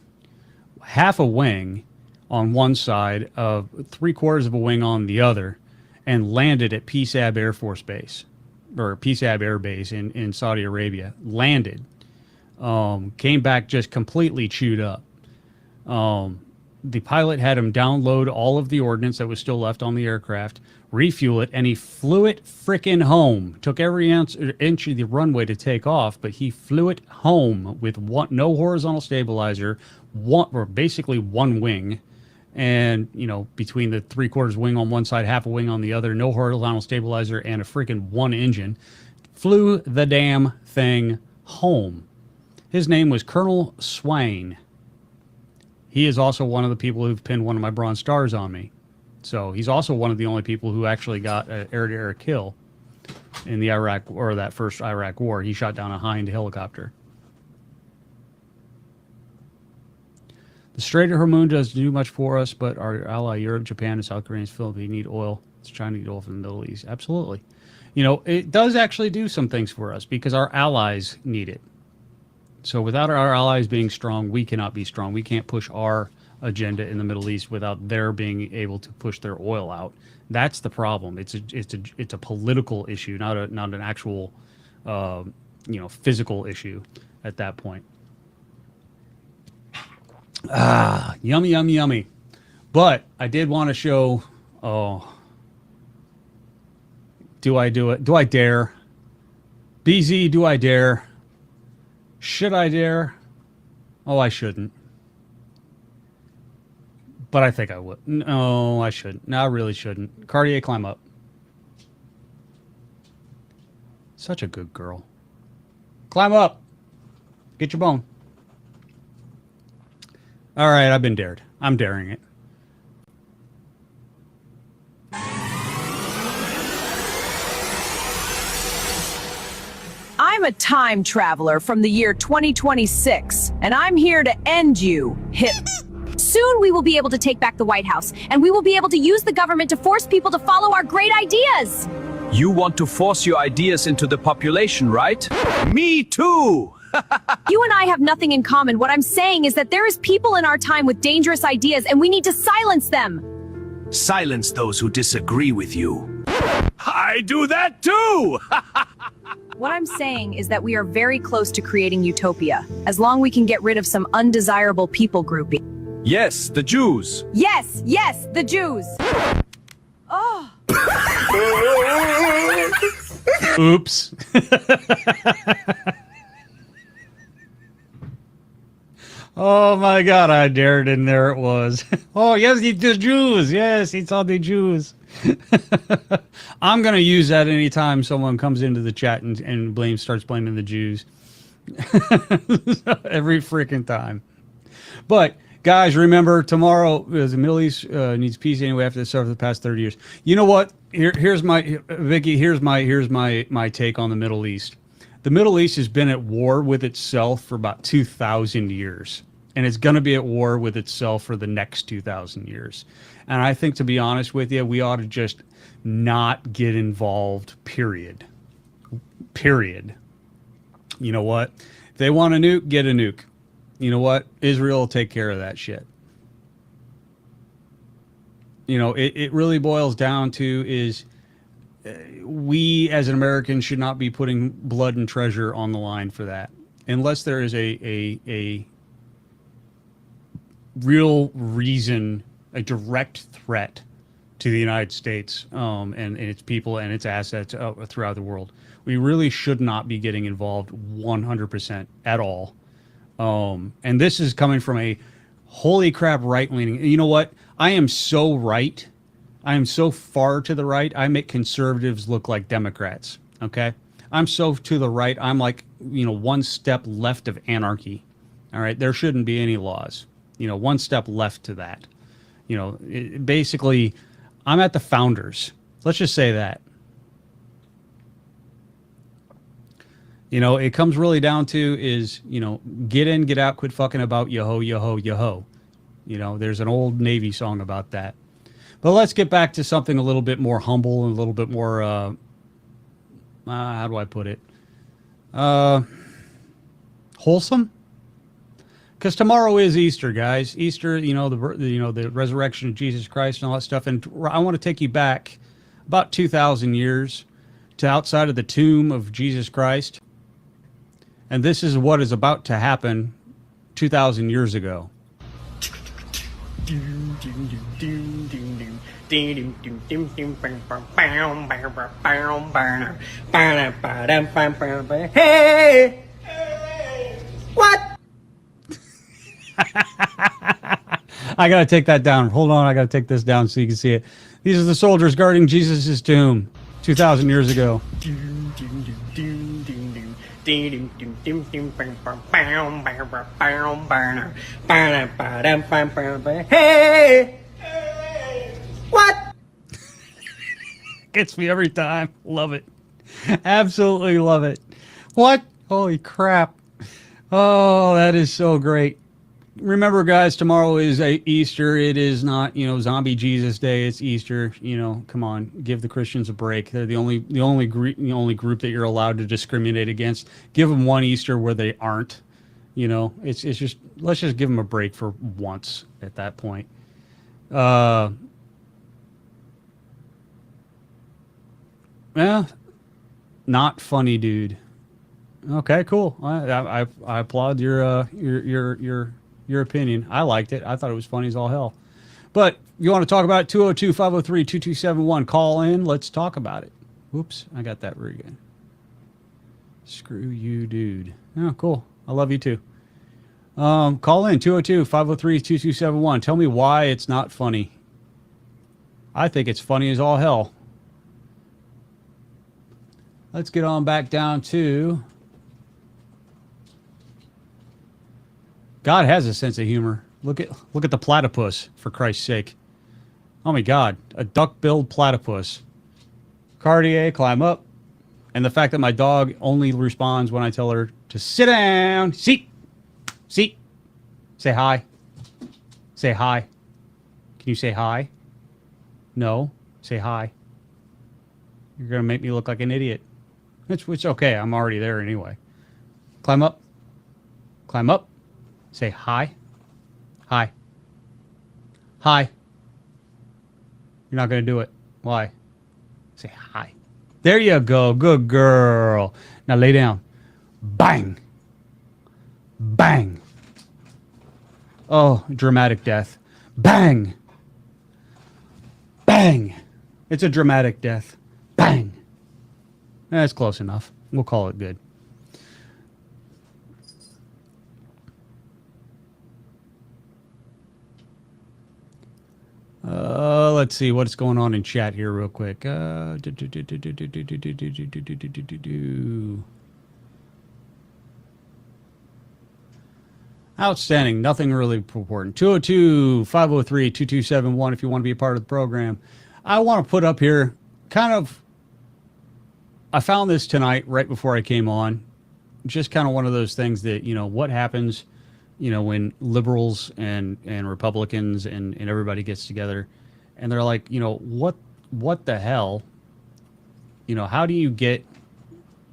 half a wing on one side, of 3/4 of a wing on the other, and landed at PSAB Air Force Base. or PSAB Air Base in Saudi Arabia, landed, came back just completely chewed up. The pilot had him download all of the ordnance that was still left on the aircraft, refuel it, and he flew it frickin' home. Took every inch of the runway to take off, but he flew it home with no horizontal stabilizer, basically one wing, and, you know, between the 3/4 wing on one side, half a wing on the other, no horizontal stabilizer, and a freaking one engine. Flew the damn thing home. His name was Colonel Swain. He is also one of the people who've pinned one of my Bronze Stars on me. So he's also one of the only people who actually got an air-to-air kill in the Iraq, or that first Iraq war. He shot down a Hind helicopter. The Strait of Hormuz doesn't do much for us, but our ally Europe, Japan, and South Korea and Philippines need oil. It's trying to get oil from the Middle East. Absolutely. You know, it does actually do some things for us because our allies need it. So without our allies being strong, we cannot be strong. We can't push our agenda in the Middle East without their being able to push their oil out. That's the problem. It's a political issue, not an actual physical issue at that point. Yummy, yummy, yummy. But I did want to show, do I do it? Do I dare? BZ, do I dare? Should I dare? Oh, I shouldn't. But I think I would. No, I shouldn't. No, I really shouldn't. Cartier, climb up. Such a good girl. Climb up. Get your bone. All right, I've been dared. I'm daring it. I'm a time traveler from the year 2026, and I'm here to end you, hip. Soon we will be able to take back the White House, and we will be able to use the government to force people to follow our great ideas. You want to force your ideas into the population, right? Me too! You and I have nothing in common. What I'm saying is that there is people in our time with dangerous ideas, and we need to silence them. Silence those who disagree with you. I do that too! What I'm saying is that we are very close to creating utopia, as long as we can get rid of some undesirable people grouping. Yes, the Jews. Yes, yes, the Jews. Oh. Oops. Oh my God, I dared, and there it was. Oh, yes, it's the Jews. Yes, it's all the Jews. I'm going to use that anytime someone comes into the chat and starts blaming the Jews. Every freaking time. But guys, remember, tomorrow, the Middle East needs peace anyway after the suffer the past 30 years. You know what? Here's my Vicky. Here's my take on the Middle East. The Middle East has been at war with itself for about 2,000 years, and it's going to be at war with itself for the next 2,000 years. And I think, to be honest with you, we ought to just not get involved. Period. You know what? If they want a nuke, get a nuke. You know what? Israel will take care of that shit. You know, it really boils down to is we as an American should not be putting blood and treasure on the line for that. Unless there is a real reason, a direct threat to the United States and its people and its assets throughout the world. We really should not be getting involved 100% at all. And this is coming from a holy crap right-leaning. You know what? I am so right. I am so far to the right. I make conservatives look like Democrats. Okay? I'm so to the right. I'm like, one step left of anarchy. All right? There shouldn't be any laws. One step left to that. Basically, I'm at the founders. Let's just say that. It comes really down to is, get in, get out, quit fucking about, yo-ho, yo-ho, yo-ho. There's an old Navy song about that. But let's get back to something a little bit more humble and a little bit more, how do I put it? Wholesome? Because tomorrow is Easter, guys. Easter, the resurrection of Jesus Christ and all that stuff. And I want to take you back about 2,000 years to outside of the tomb of Jesus Christ. And this is what is about to happen 2,000 years ago. Hey! What? I gotta take that down. Hold on, I gotta take this down so you can see it. These are the soldiers guarding Jesus' tomb 2,000 years ago. Hey! What? Gets me every time. Love it. Absolutely love it. What? Holy crap. Oh, that is so great. Remember, guys, tomorrow is Easter. It is not, Zombie Jesus Day. It's Easter. Come on, give the Christians a break. They're the only group that you're allowed to discriminate against. Give them one Easter where they aren't. It's just, let's just give them a break for once at that point. Not funny, dude. Okay, cool. I applaud your opinion. I liked it. I thought it was funny as all hell. But if you want to talk about it, 202-503-2271. Call in. Let's talk about it. Whoops, I got that very good. Screw you, dude. Oh, cool. I love you too. Call in 202-503-2271. Tell me why it's not funny. I think it's funny as all hell. Let's get on back down to... God has a sense of humor. Look at the platypus, for Christ's sake. Oh my God, a duck-billed platypus. Cartier, climb up. And the fact that my dog only responds when I tell her to sit down. Seat. Seat. Say hi. Say hi. Can you say hi? No. Say hi. You're going to make me look like an idiot. It's okay. I'm already there anyway. Climb up. Climb up. Say hi. Hi. Hi. You're not going to do it. Why? Say hi. There you go. Good girl. Now lay down. Bang. Bang. Oh, dramatic death. Bang. Bang. It's a dramatic death. Bang. That's close enough. We'll call it good. Let's see what's going on in chat here real quick. Outstanding. Nothing really important. 202-503-2271 if you want to be a part of the program. I want to put up here I found this tonight right before I came on. Just kind of one of those things that, what happens, when liberals and Republicans and everybody gets together and they're like, what the hell? How do you get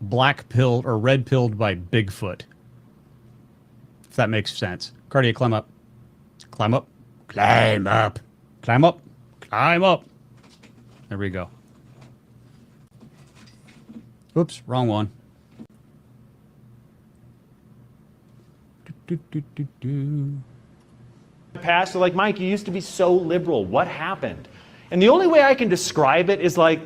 black pilled or red pilled by Bigfoot? If that makes sense. Cartier, climb up. Climb up. Climb up. Climb up. Climb up. There we go. Oops, wrong one. Past, they're like, Mike, you used to be so liberal. What happened? And the only way I can describe it is like,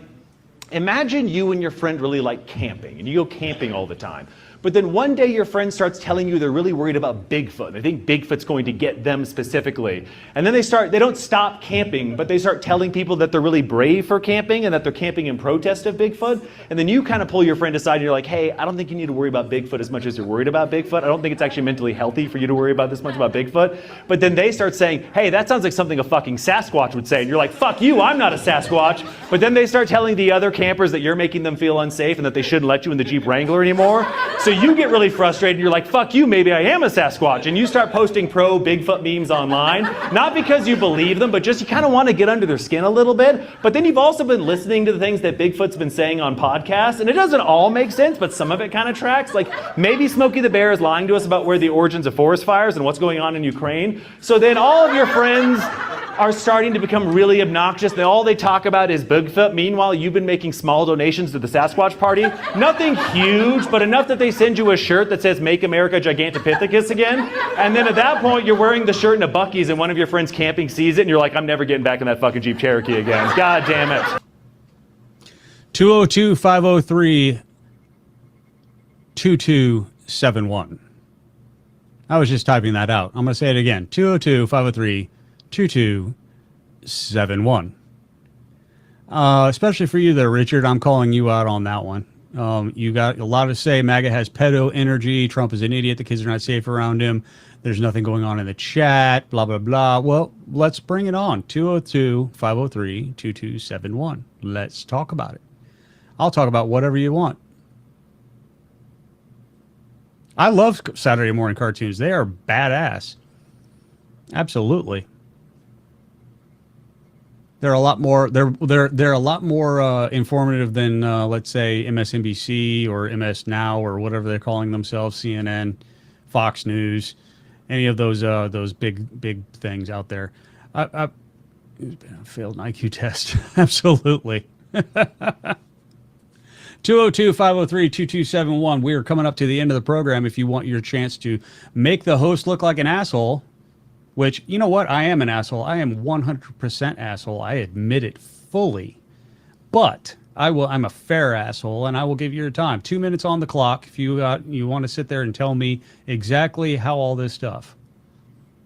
imagine you and your friend really like camping, and you go camping all the time. But then one day your friend starts telling you they're really worried about Bigfoot. They think Bigfoot's going to get them specifically. And then they don't stop camping, but they start telling people that they're really brave for camping and that they're camping in protest of Bigfoot. And then you kind of pull your friend aside and you're like, hey, I don't think you need to worry about Bigfoot as much as you're worried about Bigfoot. I don't think it's actually mentally healthy for you to worry about this much about Bigfoot. But then they start saying, hey, that sounds like something a fucking Sasquatch would say. And you're like, fuck you, I'm not a Sasquatch. But then they start telling the other campers that you're making them feel unsafe and that they shouldn't let you in the Jeep Wrangler anymore. So you get really frustrated and you're like, fuck you, maybe I am a Sasquatch. And you start posting pro Bigfoot memes online, not because you believe them, but just you kind of want to get under their skin a little bit. But then you've also been listening to the things that Bigfoot's been saying on podcasts, and it doesn't all make sense, but some of it kind of tracks. Like maybe Smokey the Bear is lying to us about where the origins of forest fires and what's going on in Ukraine. So then all of your friends are starting to become really obnoxious. All they talk about is Bigfoot. Meanwhile, you've been making small donations to the Sasquatch Party. Nothing huge, but enough that they send you a shirt that says Make America Gigantopithecus again. And then at that point, you're wearing the shirt in a Buc-ee's and one of your friends camping sees it and you're like, I'm never getting back in that fucking Jeep Cherokee again. God damn it. 202-503-2271. I was just typing that out. I'm going to say it again. 202-503-2271. Especially for you there, Richard. I'm calling you out on that one. You got a lot to say. MAGA has pedo energy. Trump is an idiot. The kids are not safe around him. There's nothing going on in the chat. Blah, blah, blah. Well, let's bring it on. 202-503-2271. Let's talk about it. I'll talk about whatever you want. I love Saturday morning cartoons. They are badass. Absolutely. They're a lot more. They're a lot more informative than let's say MSNBC or MS Now or whatever they're calling themselves, CNN, Fox News, any of those big things out there. I failed an IQ test. Absolutely. 202-503-2271. We are coming up to the end of the program. If you want your chance to make the host look like an asshole, which, you know what? I am an asshole. I am 100% asshole. I admit it fully. But I'm a fair asshole, and I will give you your time. 2 minutes on the clock if you want to sit there and tell me exactly how all this stuff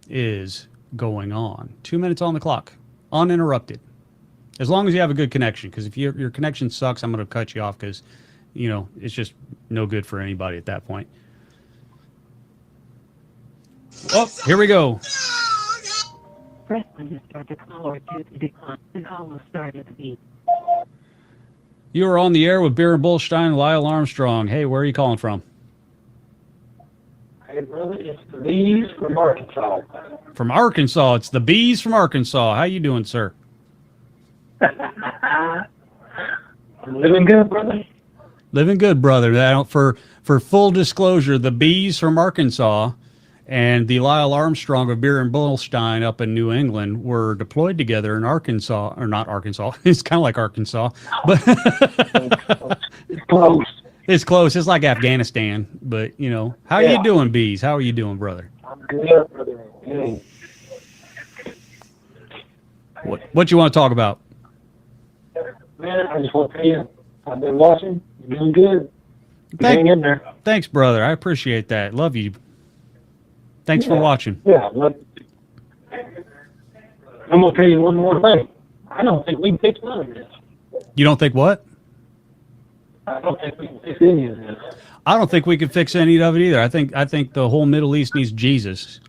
is going on. 2 minutes on the clock, uninterrupted. As long as you have a good connection, because if your connection sucks, I'm going to cut you off because, it's just no good for anybody at that point. Oh, here we go. Press on to start the call or to decline. The call will start at the beep. You are on the air with Beer and Bullstein, Lyle Armstrong. Hey, where are you calling from? Hey, brother, it's the bees from Arkansas. From Arkansas. It's the bees from Arkansas. How you doing, sir? I'm living good, brother. Living good, brother. For full disclosure, the bees from Arkansas and the Lyle Armstrong of Beer and Bullstein up in New England were deployed together in Arkansas, or not Arkansas. It's kind of like Arkansas, but it's close. It's close. It's like Afghanistan, but how are you doing, bees? How are you doing, brother? I'm good, brother. Good. What you want to talk about? Man, I just want to tell you, I've been watching. You're doing good. Hang in there. Thanks, brother. I appreciate that. Love you. Thanks for watching. Yeah, I'm going to tell you one more thing. I don't think we can fix none of this. You don't think what? I don't think we can fix any of this. I don't think we can fix any of it either. I think the whole Middle East needs Jesus.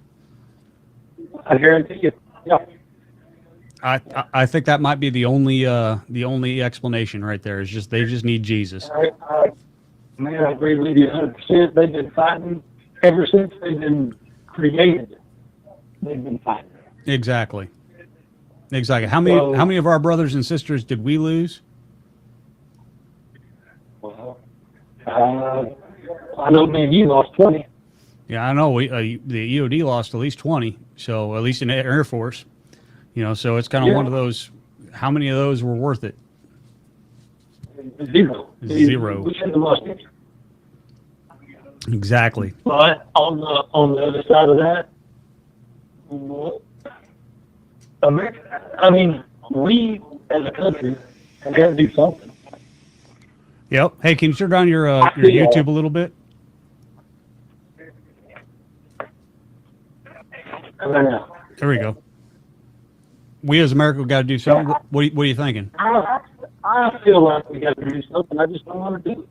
I guarantee you. Yeah. I think that might be the only explanation right there. Is just they just need Jesus. Man, I agree with you 100%. They've been fighting ever since they've been created. They've been fighting. Exactly. How many of our brothers and sisters did we lose? Well, I know me and you lost 20. Yeah, I know. The EOD lost at least 20. So at least in the Air Force. So it's kind of one of those. How many of those were worth it? Zero. Zero. We shouldn't have lost it. Exactly. But on the other side of that, America, I mean, we as a country have got to do something. Yep. Hey, can you turn down your YouTube a little bit? There we go. We as America got to do something. What are you thinking? I feel like we got to do something. I just don't want to do it.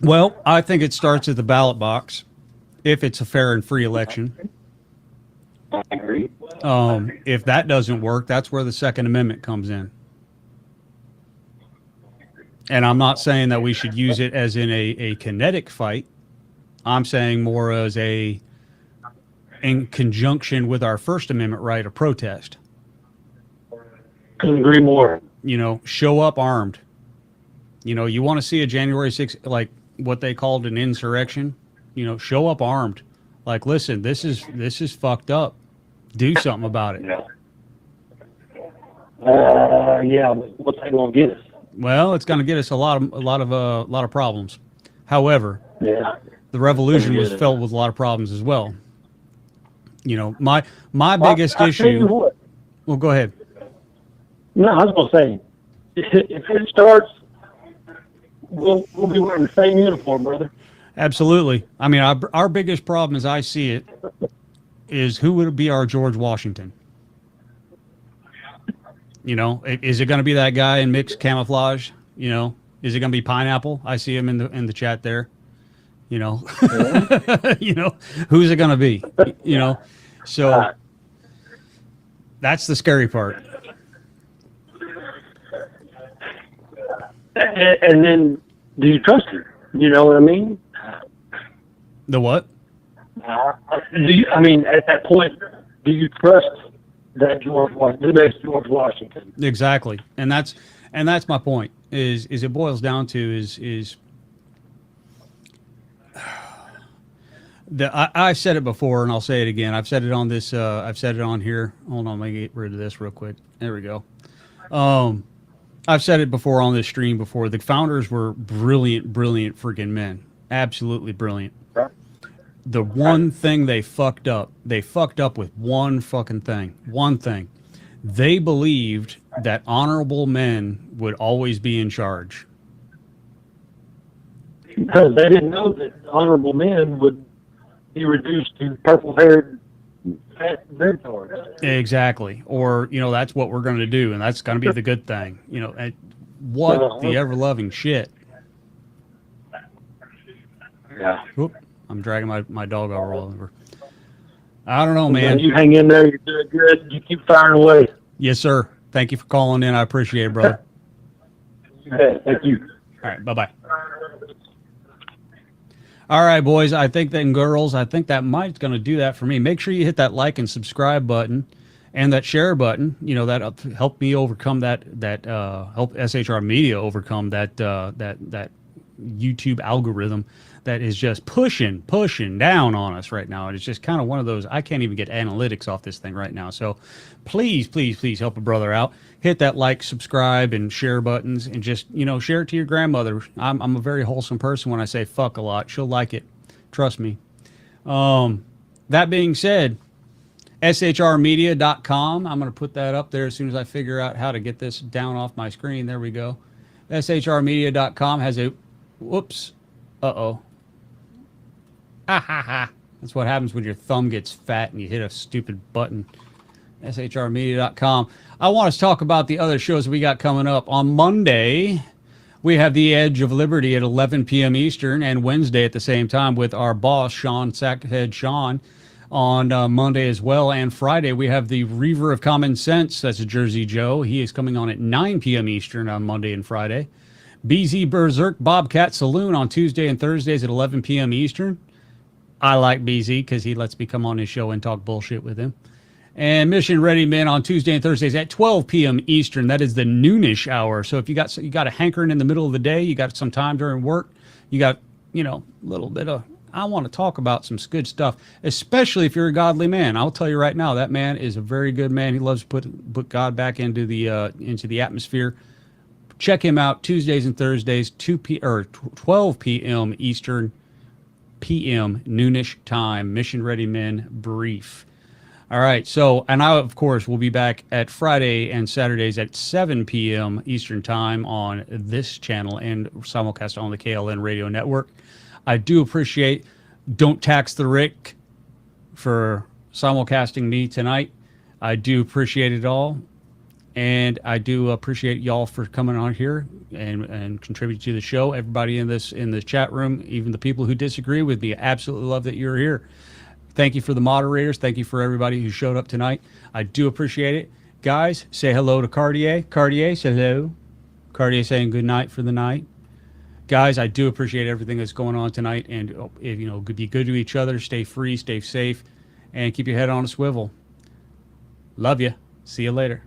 Well, I think it starts at the ballot box, if it's a fair and free election. I agree. If that doesn't work, that's where the Second Amendment comes in. And I'm not saying that we should use it as in a kinetic fight. I'm saying more as in conjunction with our First Amendment right of protest. Couldn't agree more. Show up armed. You want to see a January 6th, like what they called an insurrection, show up armed. Like, listen, this is fucked up. Do something about it. Yeah. But what's that going to get us? Well, it's going to get us a lot of problems. However, the revolution was filled with a lot of problems as well. You know, my biggest I'll issue. tell you what. Well, go ahead. No, I was going to say, if it starts, we'll be wearing the same uniform, brother. Absolutely. I mean, our biggest problem, as I see it, is who would be our George Washington? You know, is it going to be that guy in mixed camouflage? You know, is it going to be Pineapple? I see him in the chat there. You know, you know, who's it going to be? You know, so that's the scary part. And then, do you trust her? You know what I mean? The what? I mean, at that point, do you trust that the next George Washington? Exactly, and that's my point. Is it boils down to is I've said it before, and I'll say it again. I've said it on this. I've said it on here. Hold on, let me get rid of this real quick. There we go. I've said it before on this stream before. The founders were brilliant freaking men. Absolutely brilliant. Right. The one thing they fucked up with one fucking thing. One thing. They believed that honorable men would always be in charge. Because they didn't know that honorable men would be reduced to purple-haired fat retards. Exactly. Or, you know, that's what we're going to do, and that's going to be the good thing. You know, what the ever-loving shit. Yeah. Whoop, I'm dragging my dog all over. I don't know, man. You hang in there. You're doing good. You keep firing away. Yes, sir. Thank you for calling in. I appreciate it, brother. Thank you. All right. Bye-bye. All right, boys. I think that, and girls, I think that might going to do that for me. Make sure you hit that like and subscribe button and that share button. You know, that help me overcome that help SHR Media overcome that YouTube algorithm that is just pushing down on us right now. And it's just kind of one of those, I can't even get analytics off this thing right now. So please help a brother out. Hit that like, subscribe, and share buttons, and just, you know, share it to your grandmother. I'm a very wholesome person when I say fuck a lot. She'll like it. Trust me. That being said, shrmedia.com. I'm going to put that up there as soon as I figure out how to get this down off my screen. There we go. shrmedia.com has a, whoops. Uh-oh. Ha ha ha. That's what happens when your thumb gets fat and you hit a stupid button. shrmedia.com. I want to talk about the other shows we got coming up. On Monday, we have The Edge of Liberty at 11 p.m. Eastern, and Wednesday at the same time with our boss, Sean Sackhead Sean, on Monday as well. And Friday, we have the Reaver of Common Sense. That's a Jersey Joe. He is coming on at 9 p.m. Eastern on Monday and Friday. BZ Berserk Bobcat Saloon on Tuesday and Thursdays at 11 p.m. Eastern. I like BZ because he lets me come on his show and talk bullshit with him. And Mission Ready Men on Tuesday and Thursdays at 12 p.m. Eastern. That is the noonish hour. So if you got a hankering in the middle of the day, you got some time during work, you got, you know, a little bit of, I want to talk about some good stuff, especially if you're a godly man. I'll tell you right now, that man is a very good man. He loves to put God back into the atmosphere. Check him out Tuesdays and Thursdays, 12 p.m. Eastern, p.m. noonish time. Mission Ready Men Brief. All right, so, and I, of course, will be back at Friday and Saturdays at 7 p.m. Eastern Time on this channel and simulcast on the KLN Radio Network. I do appreciate Don't Tax the Rick for simulcasting me tonight. I do appreciate it all, and I do appreciate y'all for coming on here and contributing to the show. Everybody in the chat room, even the people who disagree with me, absolutely love that you're here. Thank you for the moderators. Thank you for everybody who showed up tonight. I do appreciate it. Guys, say hello to Cartier. Cartier, say hello. Cartier saying good night for the night. Guys, I do appreciate everything that's going on tonight. And, you know, be good to each other. Stay free, stay safe, and keep your head on a swivel. Love you. See you later.